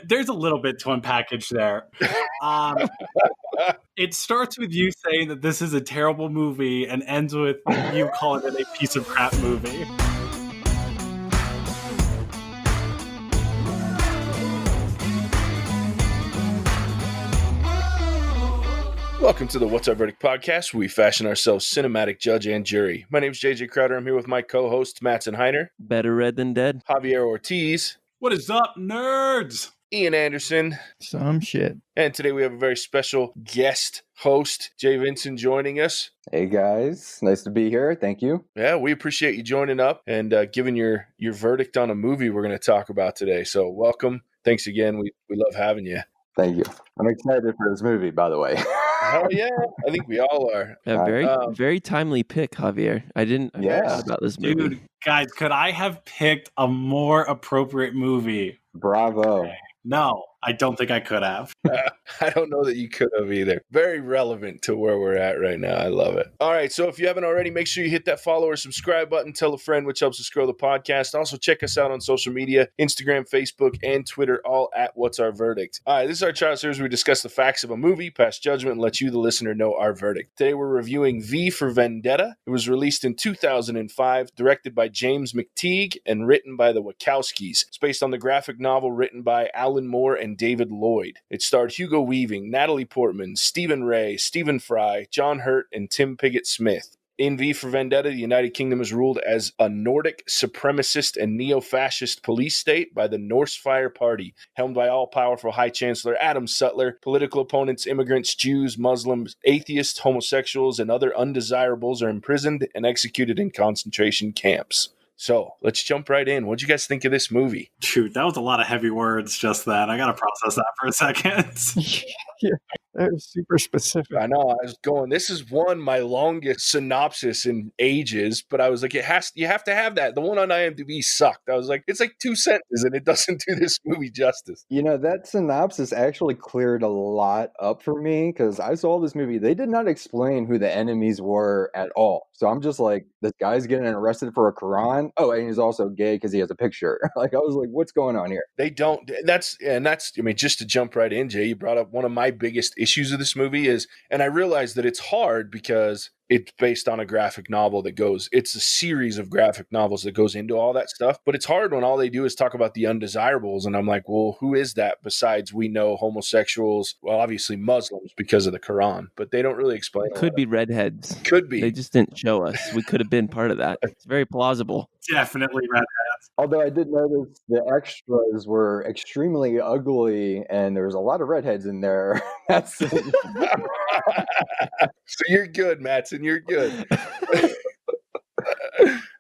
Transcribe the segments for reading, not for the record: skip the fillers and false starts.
There's a little bit to unpackage there. It starts with you saying that this is a terrible movie and ends with you calling it a piece of crap movie. Welcome to the What's Our Verdict podcast, where we fashion ourselves cinematic judge and jury. My name is JJ Crowder. I'm here with my co-hosts, Mattson Heiner. Better red than dead. Javier Ortiz. What is up, nerds? Ian Anderson. Some shit. And today we have a very special guest host, Jay Vincent, joining us. Hey guys, nice to be here. Thank you. Yeah, we appreciate you joining up and giving your verdict on a movie we're going to talk about today. So welcome. Thanks again. We love having you. Thank you. I'm excited for this movie, by the way. Hell yeah. I think we all are. Very timely pick, Javier. I forgot about this movie. Dude, guys, could I have picked a more appropriate movie? Bravo. No, I don't think I could have. I don't know that you could have either. Very relevant to where we're at right now. I love it. All right, so if you haven't already, make sure you hit that follow or subscribe button. Tell a friend, which helps us grow the podcast. Also, check us out on social media, Instagram, Facebook, and Twitter, all at What's Our Verdict. All right, this is our trial series where we discuss the facts of a movie, pass judgment, and let you, the listener, know our verdict. Today, we're reviewing V for Vendetta. It was released in 2005, directed by James McTeague, and written by the Wachowskis. It's based on the graphic novel written by Alan Moore and David Lloyd. It starred Hugo Weaving, Natalie Portman, Stephen Ray, Stephen Fry, John Hurt, and Tim Pigott-Smith. In V for Vendetta, the United Kingdom is ruled as a Nordic supremacist and neo-fascist police state by the Norse Fire Party, helmed by all-powerful High Chancellor Adam Sutler. Political opponents, immigrants, Jews, Muslims, atheists, homosexuals, and other undesirables are imprisoned and executed in concentration camps. So, let's jump right in. What'd you guys think of this movie? Shoot, that was a lot of heavy words just then. I gotta process that for a second. Yeah, that was super specific. I know, I was going, this is my longest synopsis in ages, but I was like, you have to have that. The one on IMDb sucked. I was like, it's like 2 sentences and it doesn't do this movie justice. You know, that synopsis actually cleared a lot up for me because I saw this movie. They did not explain who the enemies were at all. So I'm just like, this guy's getting arrested for a Quran. Oh, and he's also gay because he has a picture. Like, I was like, what's going on here? They don't. That's, I mean, just to jump right in, Jay, you brought up one of my biggest issues of this movie is, and I realized that it's hard because it's based on a graphic novel it's a series of graphic novels that goes into all that stuff. But it's hard when all they do is talk about the undesirables. And I'm like, well, who is that besides we know homosexuals? Well, obviously Muslims because of the Quran, but they don't really explain. Could be redheads. Could be. They just didn't show us. We could have been part of that. It's very plausible. Definitely redheads. Although I did notice the extras were extremely ugly and there was a lot of redheads in there. So you're good, Mattson. You're good.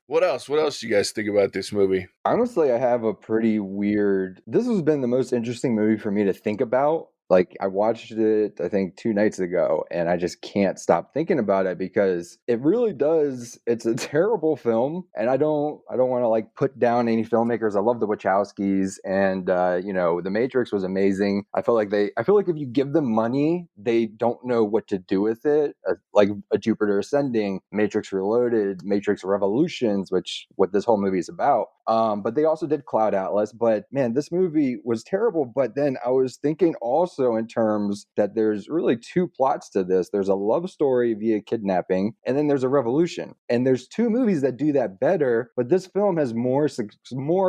What else do you guys think about this movie? Honestly, I have a pretty weird... This has been the most interesting movie for me to think about. Like, I watched it, I think, 2 nights ago, and I just can't stop thinking about it because it really does. It's a terrible film, and I don't want to like put down any filmmakers. I love the Wachowskis, and The Matrix was amazing. I feel like if you give them money, they don't know what to do with it. Like a Jupiter Ascending, Matrix Reloaded, Matrix Revolutions, which what this whole movie is about. But they also did Cloud Atlas. But man, this movie was terrible. But then I was thinking also in terms that there's really 2 plots to this. There's a love story via kidnapping, and then there's a revolution. And there's 2 movies that do that better, but this film has more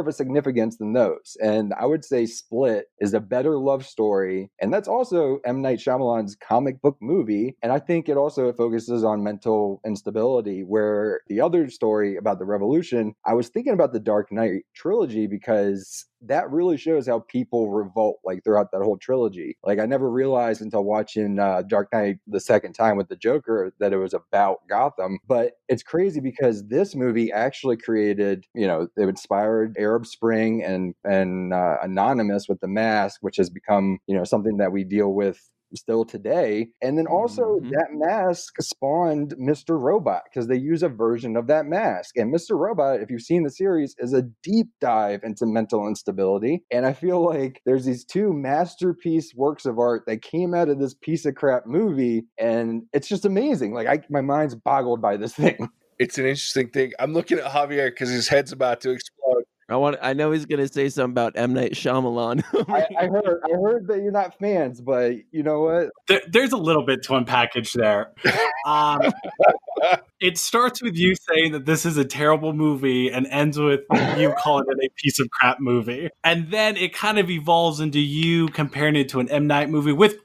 of a significance than those. And I would say Split is a better love story. And that's also M. Night Shyamalan's comic book movie. And I think it focuses on mental instability, where the other story about the revolution, I was thinking about the Dark Knight trilogy because that really shows how people revolt like throughout that whole trilogy. Like I never realized until watching Dark Knight the second time with the Joker that it was about Gotham. But it's crazy because this movie actually created, it inspired Arab Spring and Anonymous with the Mask, which has become, something that we deal with still today. And then also that mask spawned Mr. Robot because they use a version of that mask. And Mr. Robot, if you've seen the series, is a deep dive into mental instability. And I feel like there's these 2 masterpiece works of art that came out of this piece of crap movie. And it's just amazing. Like my mind's boggled by this thing. It's an interesting thing. I'm looking at Javier because his head's about to explode. I know he's gonna say something about M. Night Shyamalan. I heard that you're not fans, but you know what? There's a little bit to unpackage there. It starts with you saying that this is a terrible movie and ends with you calling it a piece of crap movie. And then it kind of evolves into you comparing it to an M. Night movie which,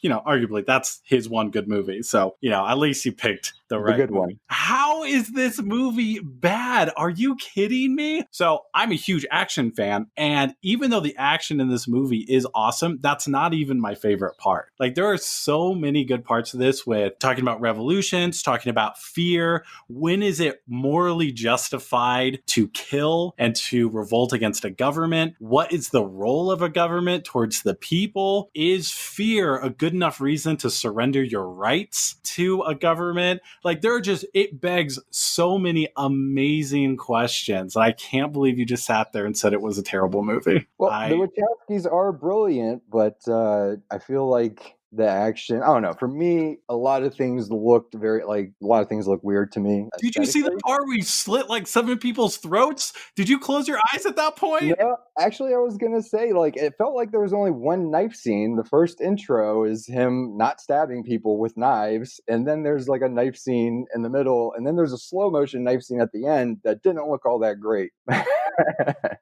arguably that's his one good movie. So, at least you picked the right good movie. one. How is this movie bad? Are you kidding me? So I'm a huge action fan. And even though the action in this movie is awesome, that's not even my favorite part. Like, there are so many good parts of this, with talking about revolutions, talking about fear. When is it morally justified to kill and to revolt against a government? What is the role of a government towards the people? Is fear a good enough reason to surrender your rights to a government? Like, it begs so many amazing questions. I can't believe you just sat there and said it was a terrible movie. Well, the Wachowskis are brilliant, but I feel like the action, I don't know. For me, a lot of things look weird to me. Did you see the part where he slit like 7 people's throats? Did you close your eyes at that point? No, actually, I was gonna say, it felt like there was only one knife scene. The first intro is him not stabbing people with knives, and then there's like a knife scene in the middle, and then there's a slow motion knife scene at the end that didn't look all that great.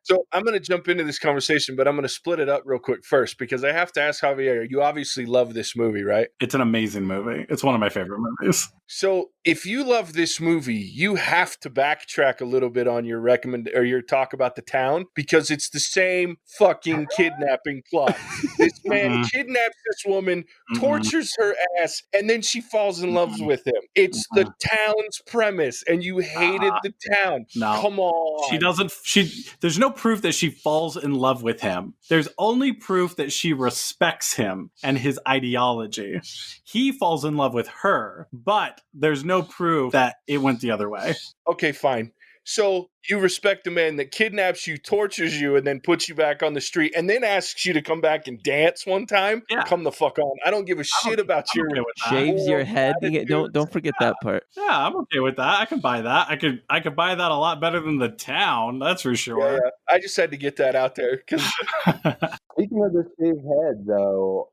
So I'm going to jump into this conversation, but I'm going to split it up real quick first, because I have to ask Javier, you obviously love this movie, right? It's an amazing movie. It's one of my favorite movies. So if you love this movie, you have to backtrack a little bit on your your talk about the town, because it's the same fucking kidnapping plot. This man kidnaps this woman, tortures her ass, and then she falls in love with him. It's the town's premise, and you hated the town. No. Come on. There's no proof that she falls in love with him. There's only proof that she respects him and his ideology. He falls in love with her, but there's no proof that it went the other way. Okay, fine. So you respect a man that kidnaps you, tortures you, and then puts you back on the street, and then asks you to come back and dance one time? Yeah. Come the fuck on. I don't give a shit about your shaves your head. Don't forget that part. Yeah, I'm okay with that. I can buy that. I could buy that a lot better than the town. That's for sure. Yeah. I just had to get that out there, because Speaking of the shaved head, though,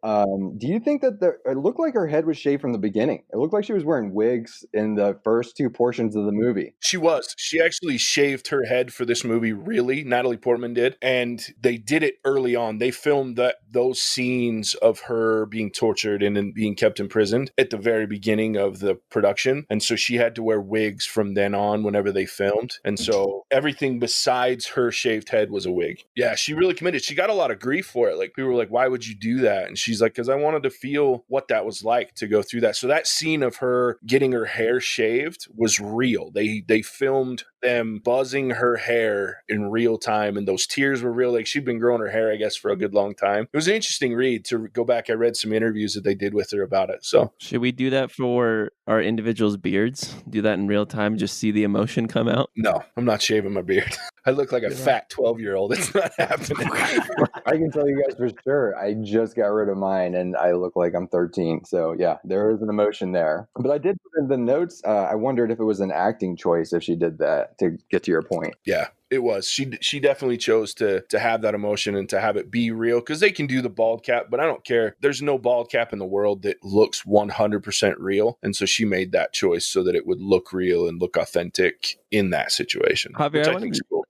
do you think that it looked like her head was shaved from the beginning? It looked like she was wearing wigs in the first 2 portions of the movie. she was. She actually shaved her head for this movie, really. Natalie Portman did. And they did it early on. They filmed those scenes of her being tortured and then being kept imprisoned at the very beginning of the production. And so she had to wear wigs from then on whenever they filmed. And so everything besides her shaved head was a wig. Yeah, she really committed. She got a lot of grief for it. Like, people were like, why would you do that? And she's like, because I wanted to feel what that was like to go through that. So that scene of her getting her hair shaved was real. They filmed them buzzing her hair in real time, and those tears were real. Like, she'd been growing her hair, I guess, for a good long time. It was an interesting read to go back. I read some interviews that they did with her about it. So should we do that for our individuals' beards? Do that in real time, just see the emotion come out? No, I'm not shaving my beard. I look like a fat 12-year-old. It's not happening. I can tell you guys for sure, I just got rid of mine and I look like I'm 13. So yeah, there is an emotion there. But I did put in the notes, I wondered if it was an acting choice if she did that, to get to your point. Yeah, it was. She definitely chose to have that emotion and to have it be real, because they can do the bald cap, but I don't care. There's no bald cap in the world that looks 100% real. And so she made that choice so that it would look real and look authentic in that situation. Javier,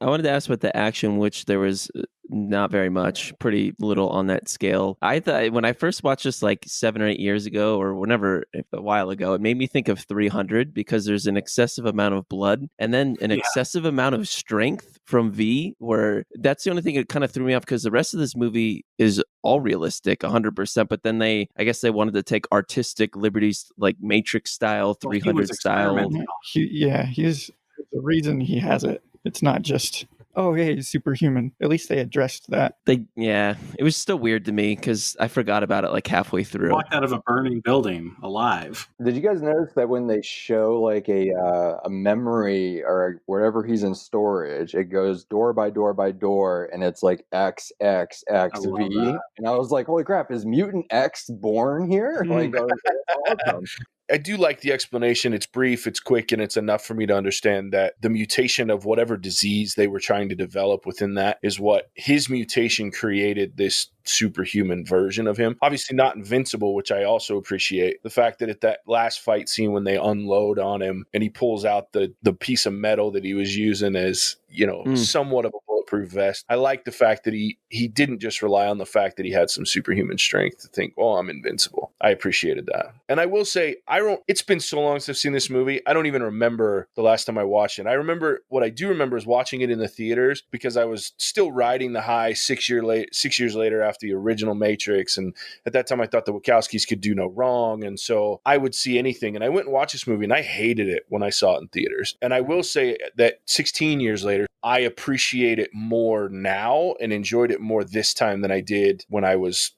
I wanted to ask about the action, which there was not very much, pretty little on that scale. I thought when I first watched this like 7 or 8 years ago or whenever, a while ago, it made me think of 300, because there's an excessive amount of blood and then an excessive amount of strength from V, where that's the only thing that kind of threw me off, because the rest of this movie is all realistic 100%, but then I guess they wanted to take artistic liberties, like Matrix style, 300 style. He's the reason he has it. It's not just, oh, hey, he's superhuman. At least they addressed that. It was still weird to me because I forgot about it like halfway through. Walked out of a burning building alive. Did you guys notice that when they show like a memory or wherever he's in storage, it goes door by door by door, and it's like X X X I love V, that. and I was like, holy crap, is Mutant X born here? Like, that's awesome. I do like the explanation. It's brief, it's quick, and it's enough for me to understand that the mutation of whatever disease they were trying to develop within that is what his mutation created this superhuman version of him. Obviously not invincible, which I also appreciate. The fact that at that last fight scene when they unload on him and he pulls out the piece of metal that he was using as, somewhat of a bulletproof vest. I like the fact that he didn't just rely on the fact that he had some superhuman strength to think, oh, I'm invincible. I appreciated that. And I will say, it's been so long since I've seen this movie, I don't even remember the last time I watched it. What I do remember is watching it in the theaters because I was still riding the high 6 years later after the original Matrix. And at that time, I thought the Wachowskis could do no wrong. And so I would see anything. And I went and watched this movie and I hated it when I saw it in theaters. And I will say that 16 years later, I appreciate it more now and enjoyed it more this time than I did when I was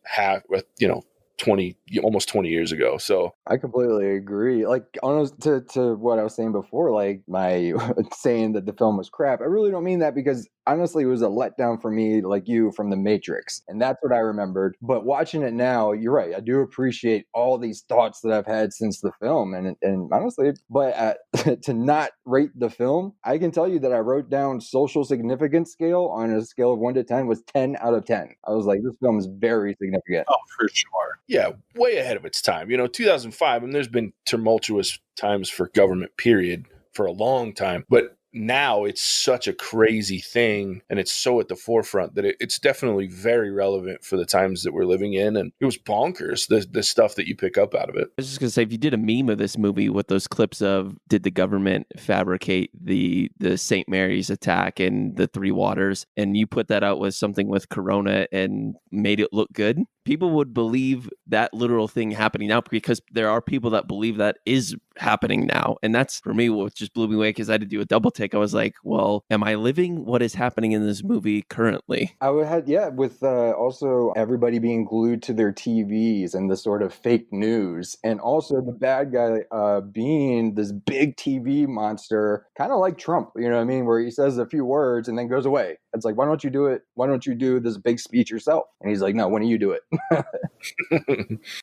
20 almost 20 years ago. So I completely agree. Like, honest to what I was saying before, like my saying that the film was crap, I really don't mean that, because honestly it was a letdown for me, like you, from the Matrix, and that's what I remembered. But watching it now, you're right, I do appreciate all these thoughts that I've had since the film, and honestly, but to not rate the film, I can tell you that I wrote down social significance scale on a scale of 1 to 10 was 10 out of 10. I was like, this film is very significant. Oh, for sure. Yeah, way ahead of its time. 2005, and there's been tumultuous times for government, period, for a long time. But now it's such a crazy thing, and it's so at the forefront that it's definitely very relevant for the times that we're living in. And it was bonkers, the stuff that you pick up out of it. I was just going to say, if you did a meme of this movie with those clips of, did the government fabricate the St. Mary's attack and the Three Waters, and you put that out with something with Corona and made it look good, people would believe that literal thing happening now, because there are people that believe that is happening now. And that's, for me, what just blew me away, because I had to do a double take. I was like, well, am I living what is happening in this movie currently? I would have, with also everybody being glued to their TVs and the sort of fake news, and also the bad guy being this big TV monster, kind of like Trump, you know what I mean, where he says a few words and then goes away. It's like, why don't you do it? Why don't you do this big speech yourself? And he's like, no, why don't you do it?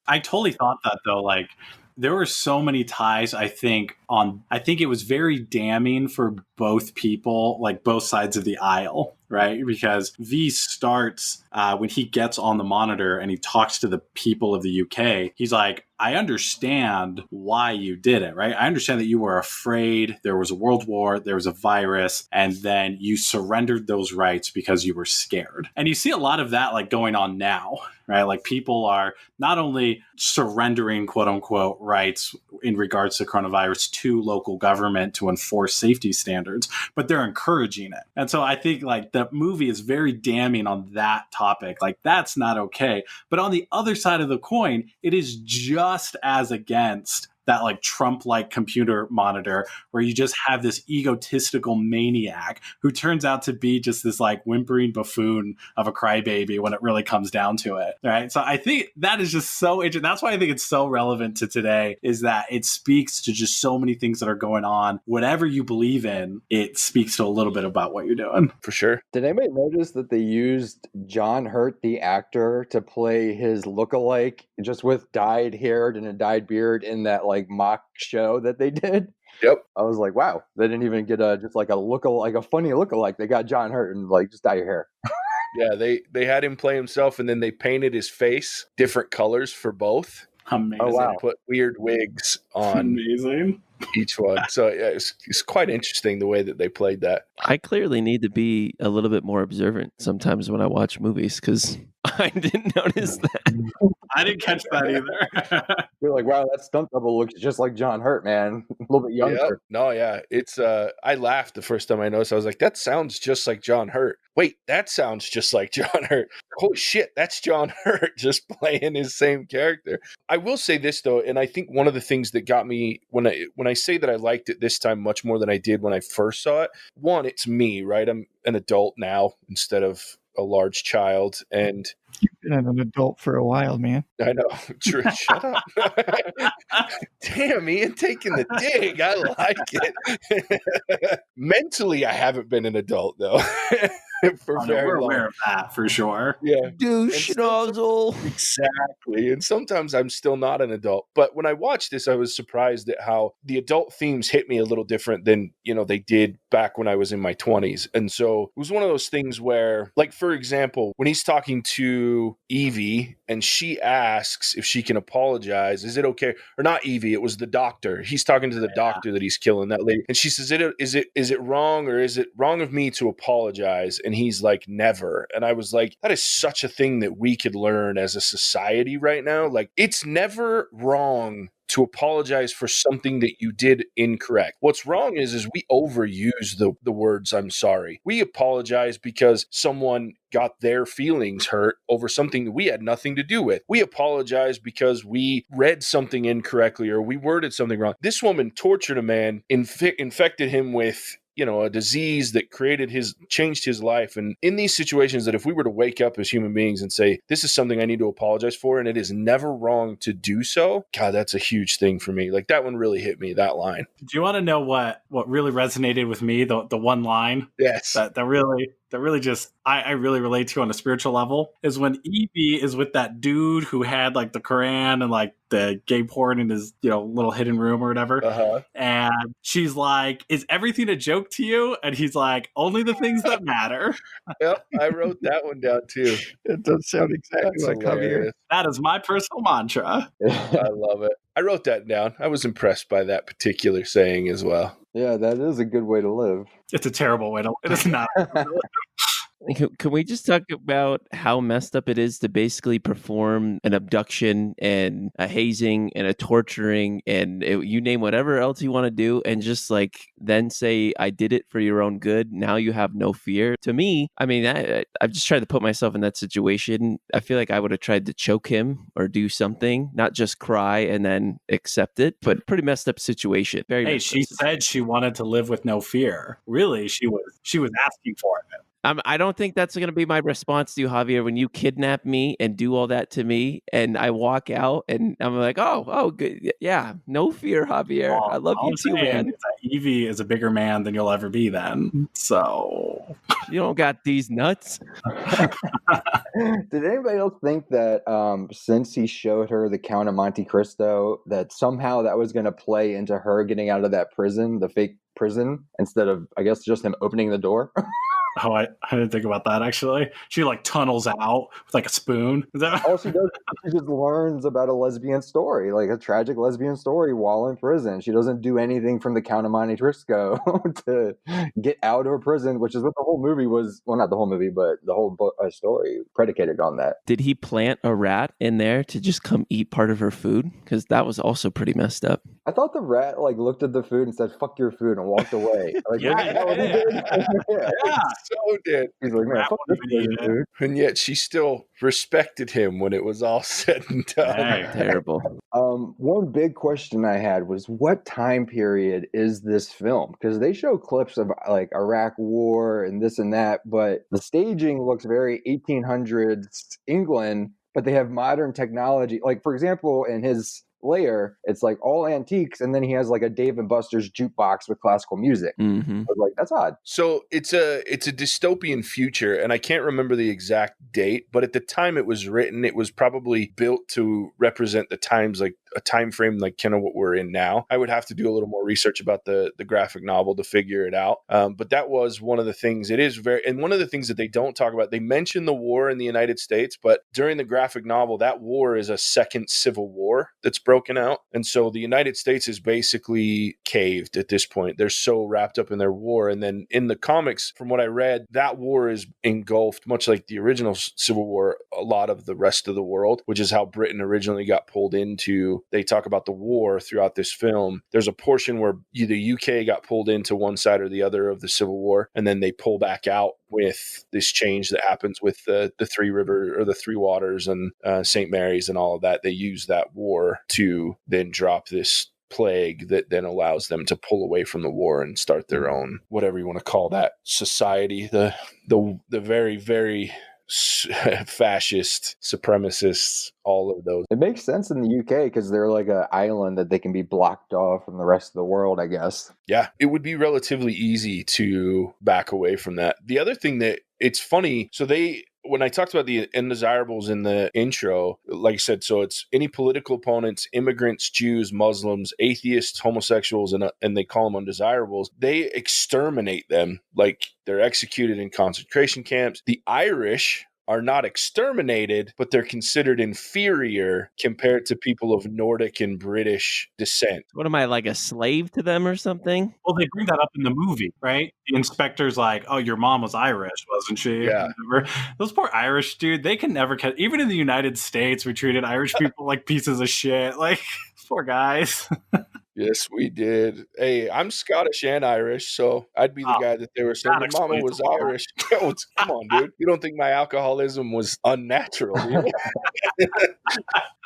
I totally thought that, though. Like, there were so many ties, I think it was very damning for both people, like both sides of the aisle, right? Because V starts when he gets on the monitor and he talks to the people of the UK. He's like, I understand why you did it, right? I understand that you were afraid there was a world war, there was a virus, and then you surrendered those rights because you were scared. And you see a lot of that like going on now, right? Like, people are not only surrendering quote unquote rights in regards to coronavirus to local government to enforce safety standards, but they're encouraging it. And so I think like the movie is very damning on that topic. Like, that's not okay. But on the other side of the coin, it is just as against that like Trump-like computer monitor, where you just have this egotistical maniac who turns out to be just this like whimpering buffoon of a crybaby when it really comes down to it, right? So I think that is just so interesting. That's why I think it's so relevant to today, is that it speaks to just so many things that are going on. Whatever you believe in, it speaks to a little bit about what you're doing. For sure. Did anybody notice that they used John Hurt, the actor, to play his lookalike, just with dyed hair and a dyed beard, in that like mock show that they did? Yep. I was like, wow, they didn't even get a funny lookalike. They got John Hurt and like, just dye your hair. Yeah, they had him play himself, and then they painted his face different colors for both. Amazing. Oh, wow. Put weird wigs on Amazing. each one. So yeah, it's quite interesting the way that they played that. I clearly need to be a little bit more observant sometimes when I watch movies, because I didn't notice that. I didn't catch that either. You're like, wow, that stunt double looks just like John Hurt, man. A little bit younger. Yep. No, yeah. It's I laughed the first time I noticed. I was like, that sounds just like John Hurt. Wait, that sounds just like John Hurt. Holy shit, that's John Hurt just playing his same character. I will say this though, and I think one of the things that got me when I say that I liked it this time much more than I did when I first saw it, one, it's me, right? I'm an adult now instead of a large child, and You've been an adult for a while, man. I know. True. Shut up. Damn, Ian, taking the dig. I like it. Mentally, I haven't been an adult, though. for Oh, no, very we're long. aware of that for sure. Yeah. Douche And nozzle. Exactly. And sometimes I'm still not an adult. But when I watched this, I was surprised at how the adult themes hit me a little different than, they did back when I was in my 20s. And so it was one of those things where, like, for example, when he's talking to Evey and she asks if she can apologize, is it okay? Or not Evey, it was the doctor. He's talking to the doctor that he's killing, that lady. And she says, is it wrong, or is it wrong of me to apologize? And he's like, never. And I was like, that is such a thing that we could learn as a society right now. Like, it's never wrong to apologize for something that you did incorrect. What's wrong is we overuse the words I'm sorry. We apologize because someone got their feelings hurt over something that we had nothing to do with. We apologize because we read something incorrectly or we worded something wrong. This woman tortured a man, infected him with a disease that changed his life. And in these situations, that if we were to wake up as human beings and say, this is something I need to apologize for, and it is never wrong to do so, God, that's a huge thing for me. Like, that one really hit me, that line. Do you want to know what really resonated with me? The one line Yes. that really just I really relate to on a spiritual level is when Evey is with that dude who had like the Quran and like the gay porn in his little hidden room or whatever. Uh-huh. And she's like, "Is everything a joke to you?" And he's like, "Only the things that matter." Yep, I wrote that one down too. It does sound exactly That's like hilarious. Javier. That is my personal mantra. I love it. I wrote that down. I was impressed by that particular saying as well. Yeah, that is a good way to live. It's a terrible way to. It is not. Can we just talk about how messed up it is to basically perform an abduction and a hazing and a torturing and you name whatever else you want to do and just like then say, I did it for your own good. Now you have no fear. To me, I mean, I've just tried to put myself in that situation. I feel like I would have tried to choke him or do something, not just cry and then accept it, but pretty messed up situation. Very Hey, messed she up situation. said she wanted to live with no fear. Really, she was asking for it. I don't think that's going to be my response to you, Javier. When you kidnap me and do all that to me, and I walk out, and I'm like, oh, good, yeah, no fear, Javier. I love you too, man. Evey is a bigger man than you'll ever be. Then, so you don't got these nuts. Did anybody else think that since he showed her the Count of Monte Cristo, that somehow that was going to play into her getting out of that prison, the fake prison, instead of, I guess, just him opening the door? Oh, I didn't think about that, actually. She, like, tunnels out with, like, a spoon. All she does, she just learns about a lesbian story, like a tragic lesbian story while in prison. She doesn't do anything from the Count of Monte Cristo to get out of a prison, which is what the whole movie was. Well, not the whole movie, but the whole story predicated on that. Did he plant a rat in there to just come eat part of her food? Because that was also pretty messed up. I thought the rat, like, looked at the food and said, "Fuck your food," and walked away. Like, Yeah. So did. He's like, "Man, fuck this food." And yet she still respected him when it was all said and done. Hey. Terrible. One big question I had was, what time period is this film? Because they show clips of like Iraq War and this and that, but the staging looks very 1800s England, but they have modern technology. Like, for example, in his layer, it's like all antiques, and then he has like a Dave and Buster's jukebox with classical music. Mm-hmm. I was like, that's odd. So it's a dystopian future, and I can't remember the exact date, but at the time it was written, it was probably built to represent the times, like a time frame like kind of what we're in now. I would have to do a little more research about the graphic novel to figure it out. But that was one of the things. It is very, and one of the things that they don't talk about, they mention the war in the United States, but during the graphic novel, that war is a second civil war that's broken out. And so the United States is basically caved at this point. They're so wrapped up in their war. And then in the comics, from what I read, that war is engulfed, much like the original Civil War, a lot of the rest of the world, which is how Britain originally got pulled into. They talk about the war throughout this film. There's a portion where the UK got pulled into one side or the other of the Civil War, and then they pull back out with this change that happens with the Three River or the Three Waters and St. Mary's and all of that. They use that war to then drop this plague that then allows them to pull away from the war and start their own, whatever you want to call that, society. The very, very fascist, supremacists, all of those. It makes sense in the UK because they're like an island that they can be blocked off from the rest of the world, I guess. Yeah, it would be relatively easy to back away from that. The other thing that it's funny, so when I talked about the undesirables in the intro, like I said, so it's any political opponents, immigrants, Jews, Muslims, atheists, homosexuals, and they call them undesirables. They exterminate them, like they're executed in concentration camps. The Irish are not exterminated, but they're considered inferior compared to people of Nordic and British descent. What am I, like a slave to them or something? Well, they bring that up in the movie, right? The inspector's like, "Oh, your mom was Irish, wasn't she?" Yeah. Those poor Irish, dude, they can never catch. Even in the United States, we treated Irish people like pieces of shit. Like, poor guys. Yes, we did. Hey, I'm Scottish and Irish, so I'd be the guy that they were saying, that your mama explains was a lot. Irish. Come on, dude. You don't think my alcoholism was unnatural, do you?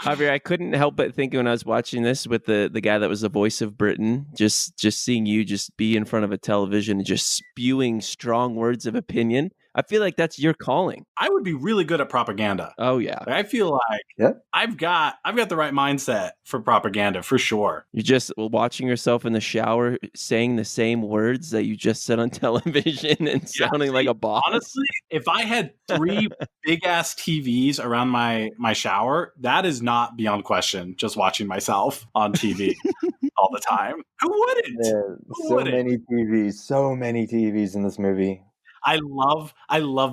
Javier, I couldn't help but think when I was watching this with the guy that was the voice of Britain, just seeing you just be in front of a television and just spewing strong words of opinion. I feel like that's your calling. I would be really good at propaganda. Oh yeah. Like, I feel like I've got the right mindset for propaganda for sure. You're just watching yourself in the shower saying the same words that you just said on television and sounding like a boss. Honestly, if I had 3 big ass TVs around my shower, that is not beyond question. Just watching myself on TV all the time. Who wouldn't? Yeah, so many TVs in this movie. I love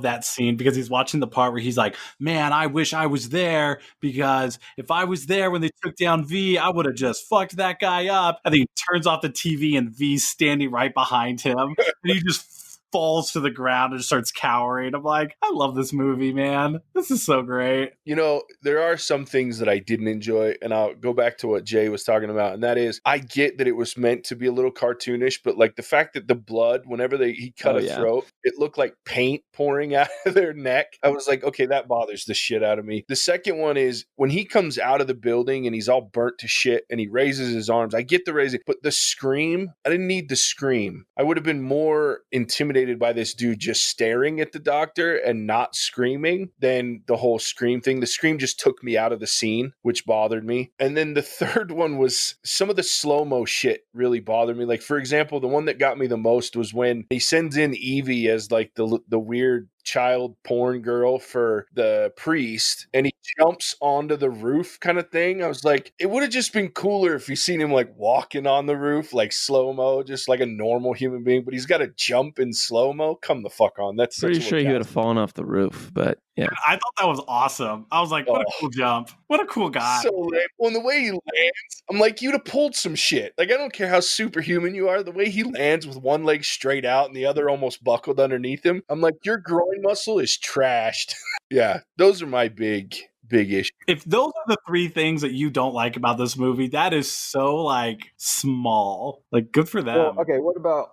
that scene because he's watching the part where he's like, man, I wish I was there because if I was there when they took down V, I would have just fucked that guy up. And then he turns off the TV and V's standing right behind him. And he just falls to the ground and starts cowering. I'm like, I love this movie, man. This is so great. You know, there are some things that I didn't enjoy, and I'll go back to what Jay was talking about, and that is, I get that it was meant to be a little cartoonish, but like the fact that the blood, whenever he cut throat, it looked like paint pouring out of their neck. I was like, okay, that bothers the shit out of me. The second one is when he comes out of the building and he's all burnt to shit and he raises his arms. I get the raising, but the scream, I didn't need the scream. I would have been more intimidated by this dude just staring at the doctor and not screaming than the whole scream thing. The scream just took me out of the scene, which bothered me. And then the third one was some of the slow-mo shit really bothered me. Like, for example, the one that got me the most was when he sends in Evey as like the weird child porn girl for the priest and he jumps onto the roof kind of thing. I was like, it would have just been cooler if you seen him like walking on the roof, like slow-mo, just like a normal human being, but he's got to jump in slow-mo. Come the fuck on. That's pretty sure he would have fallen off the roof, but yeah. I thought that was awesome. I was like, what a cool jump. What a cool guy. So lame. Well, and the way he lands, I'm like, you'd have pulled some shit. Like, I don't care how superhuman you are. The way he lands with one leg straight out and the other almost buckled underneath him, I'm like, your groin muscle is trashed. Yeah, those are my big issue. If those are the 3 things that you don't like about this movie, that is so like small. Like, good for them. Well, okay, what about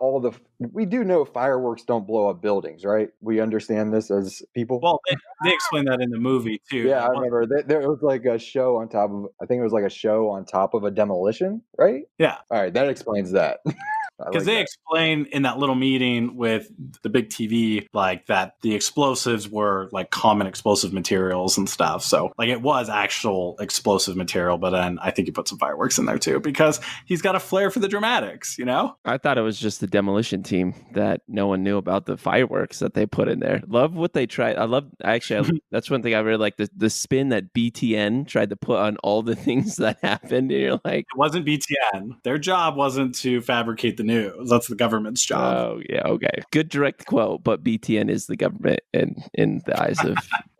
we do know fireworks don't blow up buildings, right? We understand this as people. Well, they explain that in the movie too. Yeah, I remember there was like a show on top of, I think it was like a show on top of a demolition, right? Yeah. All right, that explains that. Because they explain in that little meeting with the big TV, like that the explosives were like common explosive materials and stuff. So like it was actual explosive material, but then I think he put some fireworks in there too because he's got a flair for the dramatics, you know? I thought it was just the demolition team that no one knew about the fireworks that they put in there. Love what they tried. That's one thing I really like, the spin that BTN tried to put on all the things that happened. And you're like, it wasn't BTN. Their job wasn't to fabricate the news. That's the government's job. Oh yeah, okay. Good direct quote, but BTN is the government in the eyes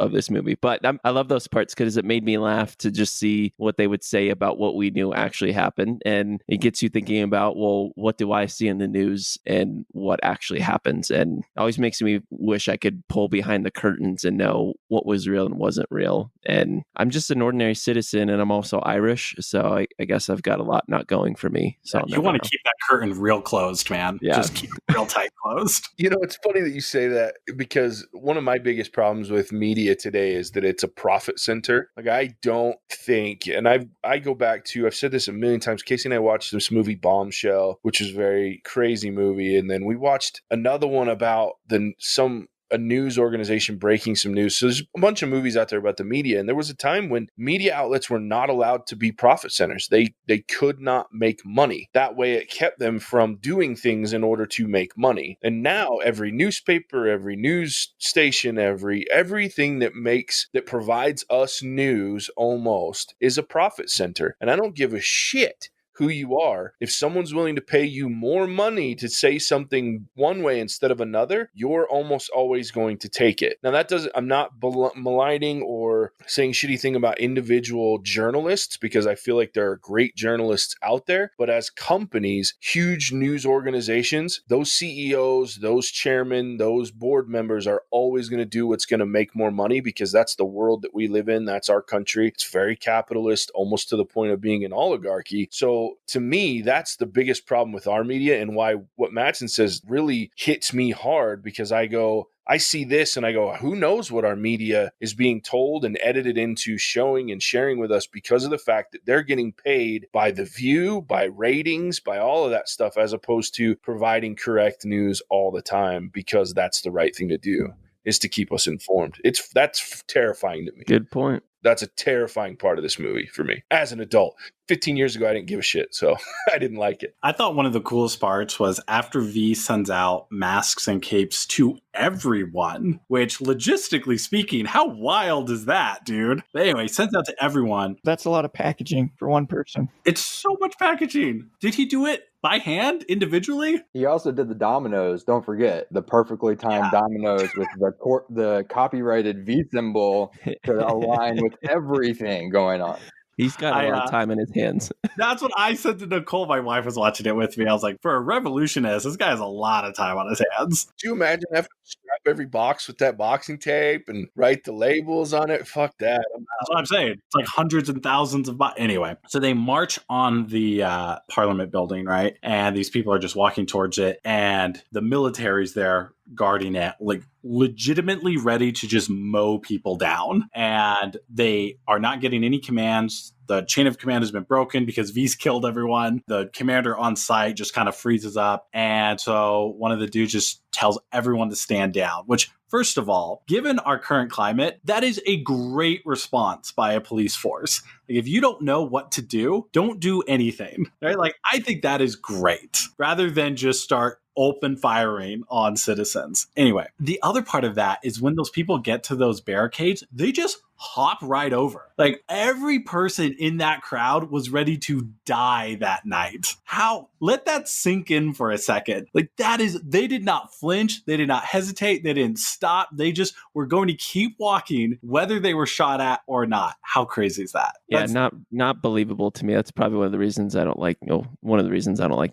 of this movie. But I love those parts because it made me laugh to just see what they would say about what we knew actually happened. And it gets you thinking about, well, what do I see in the news and what actually happens? And it always makes me wish I could pull behind the curtains and know what was real and wasn't real. And I'm just an ordinary citizen and I'm also Irish. So I guess I've got a lot not going for me. So you want to keep that curtain real closed, man. Yeah. Just keep it real tight closed. You know, it's funny that you say that because one of my biggest problems with media today is that it's a profit center. Like, I don't think, and I go back to, I've said this a million times, Casey and I watched this movie Bombshell, which is a very crazy movie. And then we watched another one about some a news organization breaking some news. So there's a bunch of movies out there about the media, and there was a time when media outlets were not allowed to be profit centers. They could not make money. That way it kept them from doing things in order to make money. And now every newspaper, every news station, everything that provides us news almost is a profit center. And I don't give a shit who you are. If someone's willing to pay you more money to say something one way instead of another, you're almost always going to take it. Now, I'm not maligning or saying shitty thing about individual journalists, because I feel like there are great journalists out there. But as companies, huge news organizations, those CEOs, those chairmen, those board members are always going to do what's going to make more money, because that's the world that we live in. That's our country. It's very capitalist, almost to the point of being an oligarchy. So to me, that's the biggest problem with our media, and why what Mattson says really hits me hard, because I see this and I go, who knows what our media is being told and edited into showing and sharing with us, because of the fact that they're getting paid by the view, by ratings, by all of that stuff, as opposed to providing correct news all the time, because that's the right thing to do, is to keep us informed. That's terrifying to me. Good point. That's a terrifying part of this movie for me as an adult. 15 years ago, I didn't give a shit, so I didn't like it. I thought one of the coolest parts was after V sends out masks and capes to everyone, which logistically speaking, how wild is that, dude? But anyway, sends out to everyone. That's a lot of packaging for one person. It's so much packaging. Did he do it by hand, individually? He also did the dominoes. Don't forget the perfectly timed dominoes with the copyrighted V symbol to align with everything going on. He's got a lot of time in his hands. That's what I said to Nicole. My wife was watching it with me. I was like, for a revolutionist, this guy has a lot of time on his hands. Do you imagine having to strap every box with that boxing tape and write the labels on it? Fuck that. That's what I'm saying. It's like hundreds and thousands of anyway. So they march on the Parliament building, right? And these people are just walking towards it, and the military's there guarding it, like legitimately ready to just mow people down. And they are not getting any commands. The chain of command has been broken because V's killed everyone. The commander on site just kind of freezes up. And so one of the dudes just tells everyone to stand down, which, first of all, given our current climate, that is a great response by a police force. Like, if you don't know what to do, don't do anything, right? Like, I think that is great, rather than just start open firing on citizens. Anyway, the other part of that is when those people get to those barricades, they just hop right over. Like, every person in that crowd was ready to die that night. Let that sink in for a second. Like, they did not flinch. They did not hesitate. They didn't stop. They just were going to keep walking, whether they were shot at or not. How crazy is that? Yeah, not believable to me. That's probably one of the reasons I don't like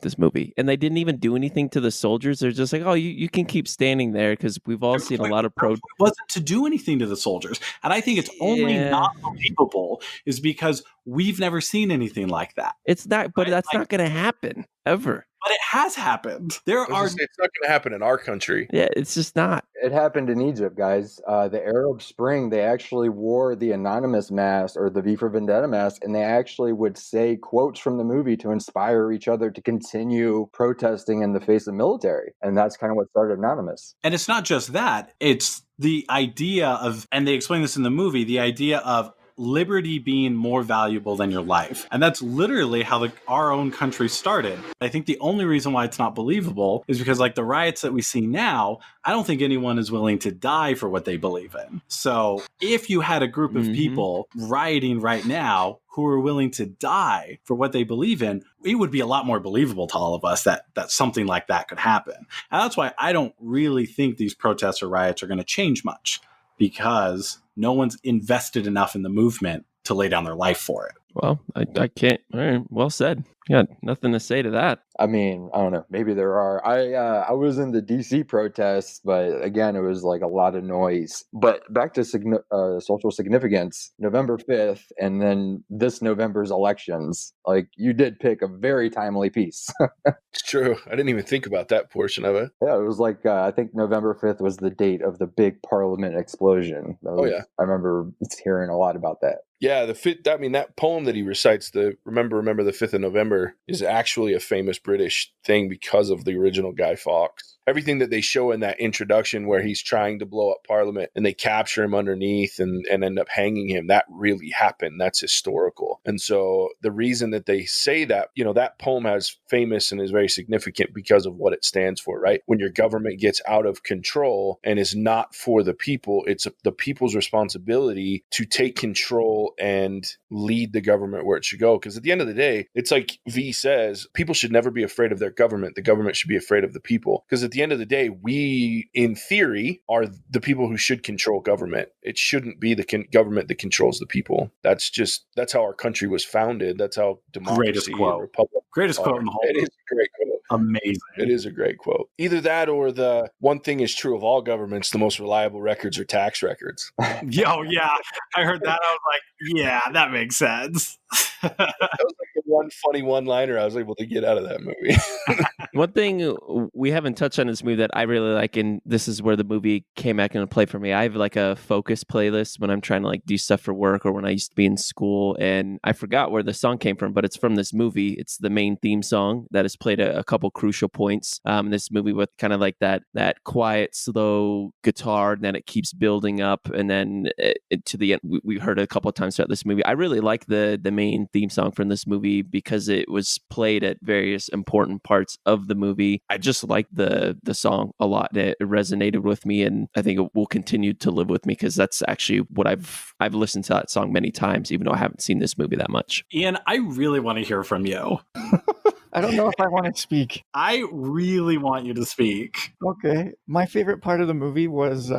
this movie. And they didn't even do anything to the soldiers. They're just like, oh, you can keep standing there, because we've all seen a lot of It wasn't to do anything to the soldiers. And I think it's only not believable is because we've never seen anything like that. It's not, but that's not going to happen ever. But it has happened. It's not going to happen in our country. Yeah, it's just not. It happened in Egypt, guys. The Arab Spring, they actually wore the anonymous mask, or the V for Vendetta mask, and they actually would say quotes from the movie to inspire each other to continue protesting in the face of military. And that's kind of what started Anonymous. And it's not just that. It's the idea of, and they explain this in the movie, the idea of liberty being more valuable than your life. And that's literally how our own country started. I think the only reason why it's not believable is because, like, the riots that we see now, I don't think anyone is willing to die for what they believe in. So if you had a group of people rioting right now who are willing to die for what they believe in, it would be a lot more believable to all of us that something like that could happen. And that's why I don't really think these protests or riots are going to change much, because no one's invested enough in the movement to lay down their life for it. Well, I can't. All right, well said. Yeah, nothing to say to that. I mean, I don't know. Maybe there are. I was in the DC protests, but again, it was like a lot of noise. But back to social significance, November 5th, and then this November's elections. Like, you did pick a very timely piece. It's true. I didn't even think about that portion of it. Yeah, it was like, I think November 5th was the date of the big Parliament explosion. I remember hearing a lot about that. Yeah, that poem that he recites, the remember the 5th of November, September is actually a famous British thing because of the original Guy Fawkes. Everything that they show in that introduction where he's trying to blow up Parliament and they capture him underneath and end up hanging him, that really happened. That's historical. And so the reason that they say that, that poem has famous and is very significant because of what it stands for, right? When your government gets out of control and is not for the people, it's the people's responsibility to take control and lead the government where it should go. Because at the end of the day, it's like V says, people should never be afraid of their government. The government should be afraid of the people. Because at the end of the day, we, in theory, are the people who should control government. It shouldn't be the government that controls the people. That's how our country was founded. That's how democracy and republic. Greatest quote in the whole. It is a great quote. Amazing. It is a great quote. Either that or the one thing is true of all governments, the most reliable records are tax records. Oh, yeah. I heard that. I was like, yeah, that makes sense. That was like the one funny one-liner I was able to get out of that movie. One thing we haven't touched on in this movie that I really like, and this is where the movie came back into play for me. I have like a focus playlist when I'm trying to like do stuff for work or when I used to be in school, and I forgot where the song came from, but it's from this movie. It's the main theme song that is played at a couple crucial points in this movie with kind of like that quiet, slow guitar, and then it keeps building up, and then to the end. We heard it a couple of times throughout this movie. I really like the main theme song from this movie because it was played at various important parts of the movie. I just like the song a lot. It resonated with me, and I think it will continue to live with me because that's actually what I've listened to that song many times, even though I haven't seen this movie that much. Ian, I really want to hear from you. I don't know if I want to speak. I really want you to speak. Okay. My favorite part of the movie was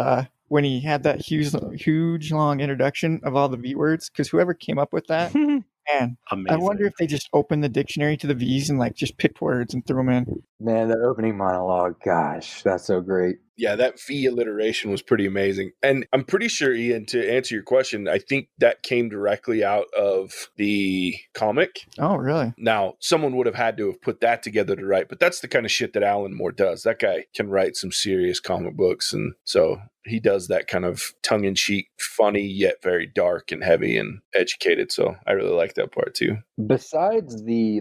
when he had that huge, long introduction of all the V words, because whoever came up with that, man, Amazing. I wonder if they just opened the dictionary to the V's and like just picked words and threw them in. Man, the opening monologue, gosh, that's so great. Yeah, that V alliteration was pretty amazing. And I'm pretty sure, Ian, to answer your question, I think that came directly out of the comic. Oh, really? Now, someone would have had to have put that together to write, but that's the kind of shit that Alan Moore does. That guy can write some serious comic books, and so he does that kind of tongue-in-cheek, funny, yet very dark and heavy and educated. So I really like that part too. Besides the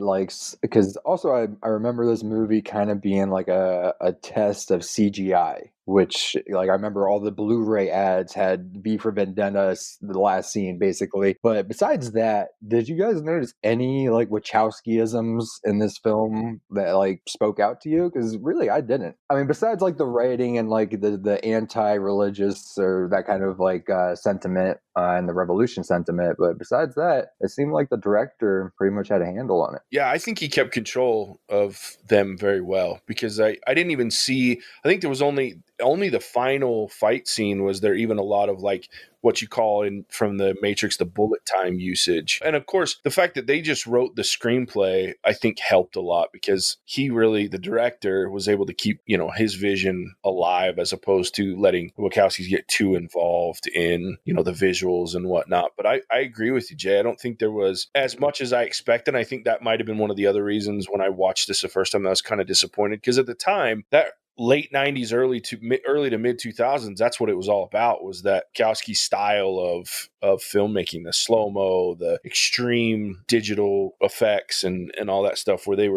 because also I remember this movie kind of being like a test of CGI, which like I remember all the Blu-ray ads had V for Vendetta, the last scene basically. But besides that, did you guys notice any like Wachowski-isms in this film that like spoke out to you? Because really I didn't. I mean, besides like the writing and like the anti-religious or that kind of like sentiment and the revolution sentiment, but besides that, it seemed like the director pretty much had a handle on it. Yeah, I think he kept control of them very well because I didn't even see, I think there was only the final fight scene was there even a lot of like what you call in from the Matrix, the bullet time usage. And of course, the fact that they just wrote the screenplay, I think helped a lot because the director was able to keep, his vision alive as opposed to letting Wachowskis get too involved in, the visuals and whatnot. But I agree with you, Jay. I don't think there was as much as I expected. I think that might have been one of the other reasons when I watched this the first time I was kind of disappointed because at the time that late 90s, early to mid 2000s, that's what it was all about, was that Wachowski style of filmmaking, the slow-mo, the extreme digital effects and all that stuff where they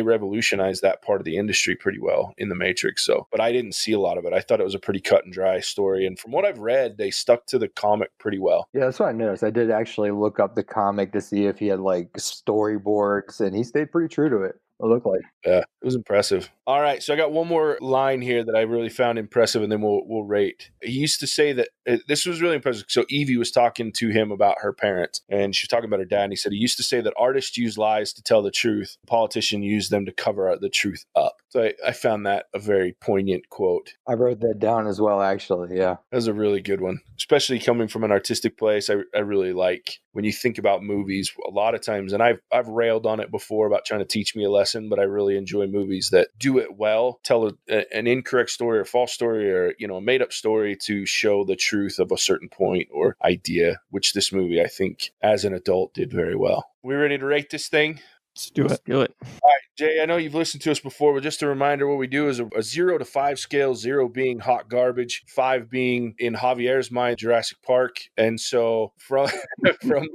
revolutionized that part of the industry pretty well in The Matrix. So, but I didn't see a lot of it. I thought it was a pretty cut and dry story. And from what I've read, they stuck to the comic pretty well. Yeah, that's what I noticed. I did actually look up the comic to see if he had like storyboards, and he stayed pretty true to it. It looked like. Yeah, it was impressive. All right, so I got one more line here that I really found impressive, and then we'll rate. He used to say that this was really impressive. So Evey was talking to him about her parents, and she was talking about her dad, and he said he used to say that artists use lies to tell the truth. Politicians use them to cover the truth up. So I found that a very poignant quote. I wrote that down as well, actually, yeah. That was a really good one, especially coming from an artistic place. I really like when you think about movies a lot of times, and I've railed on it before about trying to teach me a lesson, but I really enjoy movies that do it well, tell an incorrect story or false story or a made up story to show the truth of a certain point or idea, which this movie I think as an adult did very well. We ready to rate this thing? Let's do it. Do it. All right. Jay, I know you've listened to us before, but just a reminder, what we do is a 0 to 5 scale, 0 being hot garbage, 5 being, in Javier's mind, Jurassic Park. And so from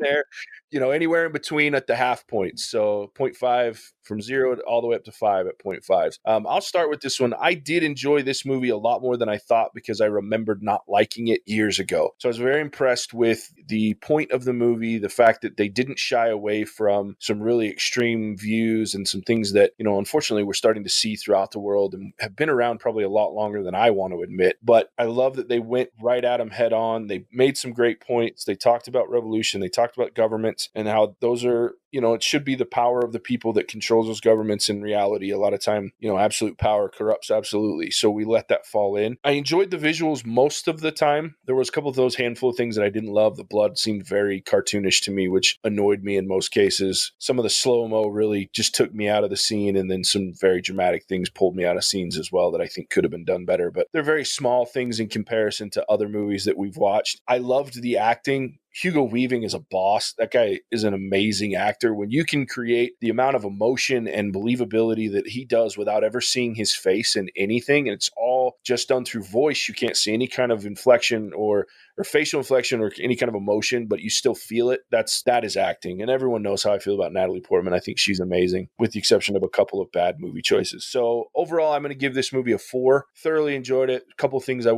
there, anywhere in between at the half points. So 0.5 from 0 all the way up to 5 at 0.5s. I'll start with this one. I did enjoy this movie a lot more than I thought because I remembered not liking it years ago. So I was very impressed with the point of the movie, the fact that they didn't shy away from some really extreme views and some things that, unfortunately we're starting to see throughout the world and have been around probably a lot longer than I want to admit. But I love that they went right at them head on. They made some great points. They talked about revolution. They talked about governments and how those are, it should be the power of the people that controls those governments. In reality, a lot of time, absolute power corrupts absolutely. So we let that fall in. I enjoyed the visuals most of the time. There was a couple of those handful of things that I didn't love. The blood seemed very cartoonish to me, which annoyed me in most cases. Some of the slow-mo really just took me out of the scene, and then some very dramatic things pulled me out of scenes as well that I think could have been done better. But they're very small things in comparison to other movies that we've watched. I loved the acting. Hugo Weaving is a boss. That guy is an amazing actor. When you can create the amount of emotion and believability that he does without ever seeing his face in anything, and it's all just done through voice, you can't see any kind of inflection or facial inflection or any kind of emotion, but you still feel it. That is acting. And everyone knows how I feel about Natalie Portman. I think she's amazing, with the exception of a couple of bad movie choices. So overall, I'm going to give this movie a 4. Thoroughly enjoyed it. A couple of things I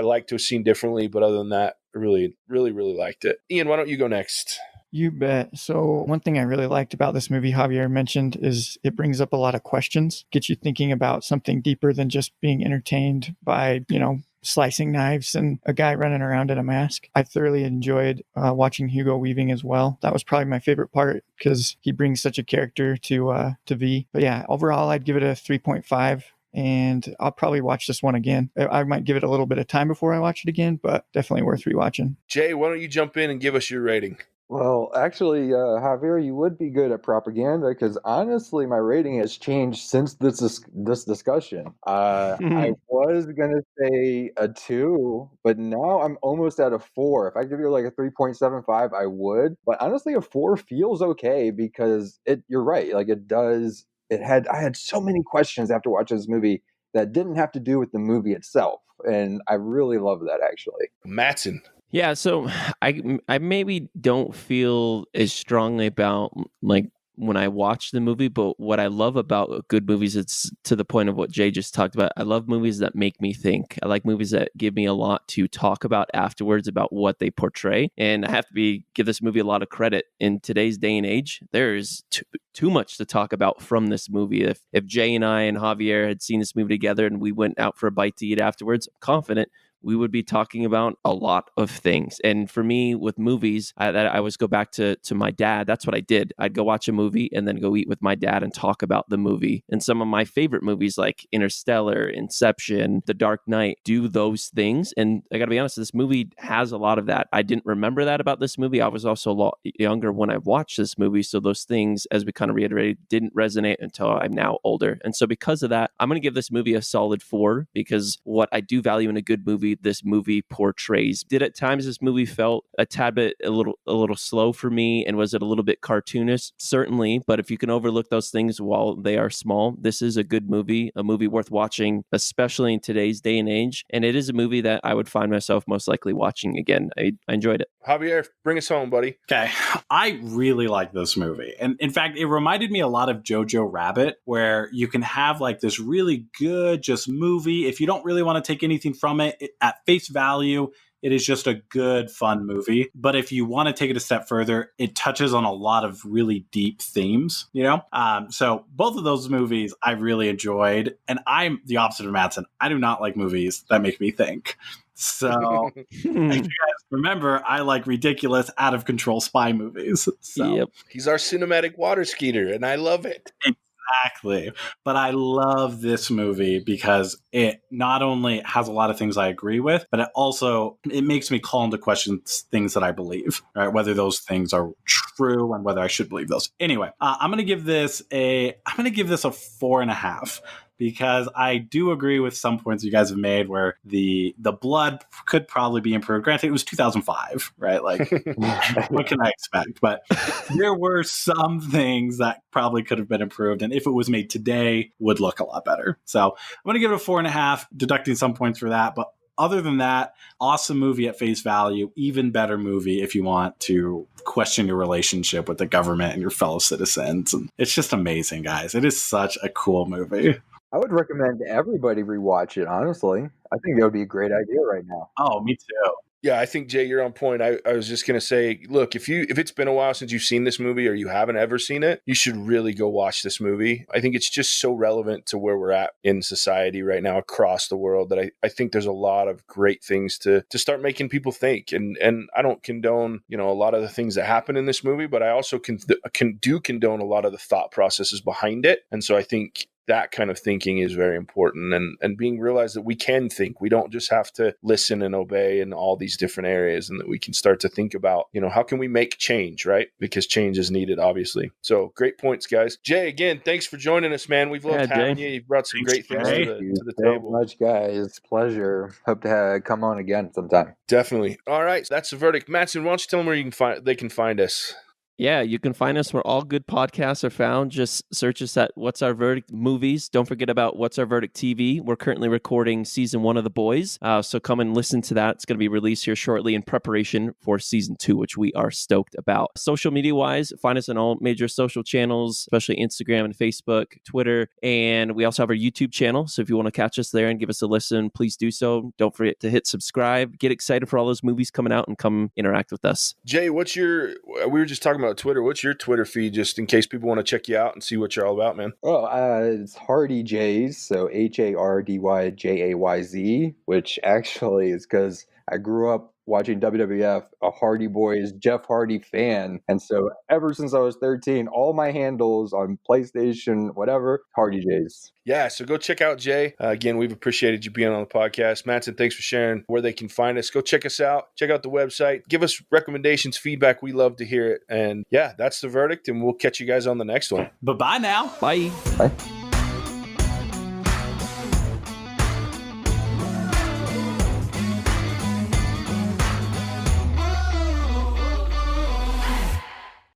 liked to have seen differently, but other than that, I really, really, really liked it. Ian, why don't you go next? You bet. So one thing I really liked about this movie, Javier mentioned, is it brings up a lot of questions, gets you thinking about something deeper than just being entertained by, slicing knives and a guy running around in a mask. I thoroughly enjoyed watching Hugo Weaving as well. That was probably my favorite part because he brings such a character to V. But yeah, overall, I'd give it a 3.5. And I'll probably watch this one again. I might give it a little bit of time before I watch it again, but definitely worth rewatching. Jay, why don't you jump in and give us your rating? Well, actually, Javier, you would be good at propaganda because honestly, my rating has changed since this discussion. I was gonna say a 2, but now I'm almost at a 4. If I give you like a 3.75, I would. But honestly, a 4 feels okay because you're right. Like it does. I had so many questions after watching this movie that didn't have to do with the movie itself, and I really love that actually. Mattson. Yeah, so I maybe don't feel as strongly about like when I watch the movie, but what I love about good movies, it's to the point of what Jay just talked about. I love movies that make me think. I like movies that give me a lot to talk about afterwards about what they portray. And I have to give this movie a lot of credit. In today's day and age, there is too much to talk about from this movie. If Jay and I and Javier had seen this movie together and we went out for a bite to eat afterwards, I'm confident we would be talking about a lot of things. And for me, with movies, I always go back to my dad. That's what I did. I'd go watch a movie and then go eat with my dad and talk about the movie. And some of my favorite movies like Interstellar, Inception, The Dark Knight do those things. And I got to be honest, this movie has a lot of that. I didn't remember that about this movie. I was also a lot younger when I watched this movie. So those things, as we kind of reiterated, didn't resonate until I'm now older. And so because of that, I'm going to give this movie a solid 4 because what I do value in a good movie, this movie portrays. Did at times this movie felt a tad bit a little slow for me, and was it a little bit cartoonish? Certainly, but if you can overlook those things while they are small, this is a good movie, a movie worth watching, especially in today's day and age. And it is a movie that I would find myself most likely watching again. I enjoyed it. Javier, bring us home, buddy. Okay, I really like this movie. And in fact, it reminded me a lot of Jojo Rabbit, where you can have like this really good just movie. If you don't really want to take anything from it, at face value, it is just a good, fun movie. But if you want to take it a step further, it touches on a lot of really deep themes, So both of those movies I really enjoyed. And I'm the opposite of Mattson. I do not like movies that make me think. So if you guys remember, I like ridiculous, out of control spy movies. So. Yep. He's our cinematic water skier, and I love it. Exactly. But I love this movie because it not only has a lot of things I agree with, but it makes me call into question things that I believe, right? Whether those things are true and whether I should believe those. Anyway, I'm going to give this a 4.5. because I do agree with some points you guys have made where the blood could probably be improved. Granted, it was 2005, right? Like, what can I expect? But there were some things that probably could have been improved, and if it was made today, would look a lot better. So I'm going to give it a 4.5, deducting some points for that. But other than that, awesome movie at face value, even better movie if you want to question your relationship with the government and your fellow citizens. And it's just amazing, guys. It is such a cool movie. I would recommend everybody rewatch it, honestly. I think that would be a great idea right now. Oh, me too. Yeah, I think, Jay, you're on point. I was just going to say, look, if it's been a while since you've seen this movie or you haven't ever seen it, you should really go watch this movie. I think it's just so relevant to where we're at in society right now across the world that I think there's a lot of great things to start making people think. And I don't condone, a lot of the things that happen in this movie, but I also do condone a lot of the thought processes behind it. And so I think that kind of thinking is very important and being realized that we can think. We don't just have to listen and obey in all these different areas, and that we can start to think about, how can we make change, right? Because change is needed, obviously. So great points, guys. Jay, again, thanks for joining us, man. We've loved having you. You've brought some great things to the table. So much, guys. Pleasure. Hope to come on again sometime. Definitely. All right. That's the verdict. Mattson, why don't you tell them where they can find us? Yeah, you can find us where all good podcasts are found. Just search us at What's Our Verdict Movies. Don't forget about What's Our Verdict TV. We're currently recording season 1 of The Boys, so come and listen to that. It's going to be released here shortly in preparation for season 2, which we are stoked about. Social media-wise, find us on all major social channels, especially Instagram and Facebook, Twitter, and we also have our YouTube channel. So if you want to catch us there and give us a listen, please do so. Don't forget to hit subscribe. Get excited for all those movies coming out and come interact with us. Jay, we were just talking about Twitter. What's your Twitter feed, just in case people want to check you out and see what you're all about, man? Oh, it's Hardy Jays, so HARDYJAYZ, which actually is because I grew up watching WWF, a Hardy Boys, Jeff Hardy fan. And so ever since I was 13, all my handles on PlayStation, whatever, Hardy Jays. Yeah, so go check out Jay. Again, we've appreciated you being on the podcast. Mattson, thanks for sharing where they can find us. Go check us out. Check out the website. Give us recommendations, feedback. We love to hear it. And yeah, that's the verdict, and we'll catch you guys on the next one. Bye-bye now. Bye. Bye.